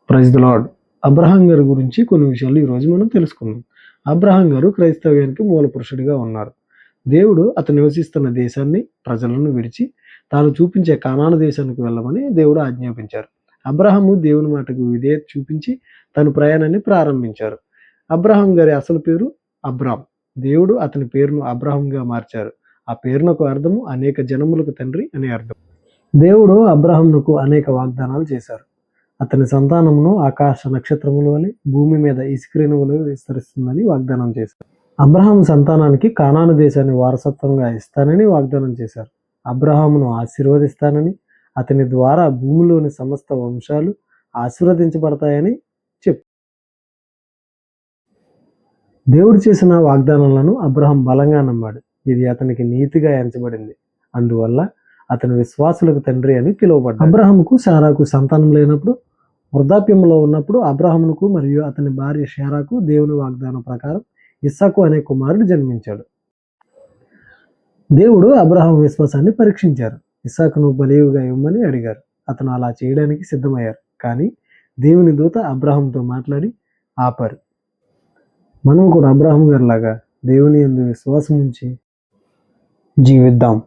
Praise the lord. Abraham గారి గురించి కొన్ని విషయాలు ఈరోజు మనం తెలుసుకుందాం. అబ్రహాం గారు క్రైస్తవ్యానికి మూల పురుషుడిగా ఉన్నారు. దేవుడు అతను నివసిస్తున్న దేశాన్ని, ప్రజలను విడిచి తాను చూపించే కానాను దేశానికి వెళ్ళమని దేవుడు ఆజ్ఞాపించారు. అబ్రహాము దేవుని మాటకు విధేయత చూపించి తన ప్రయాణాన్ని ప్రారంభించారు. అబ్రహాం గారి అసలు పేరు అబ్రాం. దేవుడు అతని పేరును అబ్రహాంగా మార్చారు. ఆ పేరునకు అర్థము అనేక జనములకు తండ్రి అనే అర్థం. దేవుడు అబ్రహామునకు అనేక వాగ్దానాలు చేశారు. అతని సంతానమును ఆకాశ నక్షత్రముల వలె భూమి మీద ఇసుకరేణువులు విస్తరిస్తుందని వాగ్దానం చేశారు. అబ్రహాము సంతానానికి కానాను దేశాన్ని వారసత్వంగా ఇస్తానని వాగ్దానం చేశారు. అబ్రహామును ఆశీర్వదిస్తానని, అతని ద్వారా భూమిలోని సమస్త వంశాలు ఆశీర్వదించబడతాయని చెప్పు. దేవుడు చేసిన వాగ్దానాలను అబ్రహాం బలంగా నమ్మాడు. ఇది అతనికి నీతిగా ఎంచబడింది. అందువల్ల అతని విశ్వాసులకు తండ్రి అని పిలువబడ్డాడు. అబ్రహాముకు శారాకు సంతానం లేనప్పుడు, వృద్ధాప్యంలో ఉన్నప్పుడు అబ్రహామునకు మరియు అతని భార్య శారాకు దేవుని వాగ్దానం ప్రకారం ఇస్సాకు అనే కుమారుడు జన్మించాడు. దేవుడు అబ్రహాం విశ్వాసాన్ని పరీక్షించారు. ఇస్సాకును బలీవుగా ఇవ్వమని అడిగారు. అతను అలా చేయడానికి సిద్ధమయ్యారు. కానీ దేవుని దూత అబ్రహాంతో మాట్లాడి ఆపారు. మనం కూడా అబ్రహాం గారిలాగా దేవుని యందు విశ్వాసం ఉంచి జీవిద్దాం.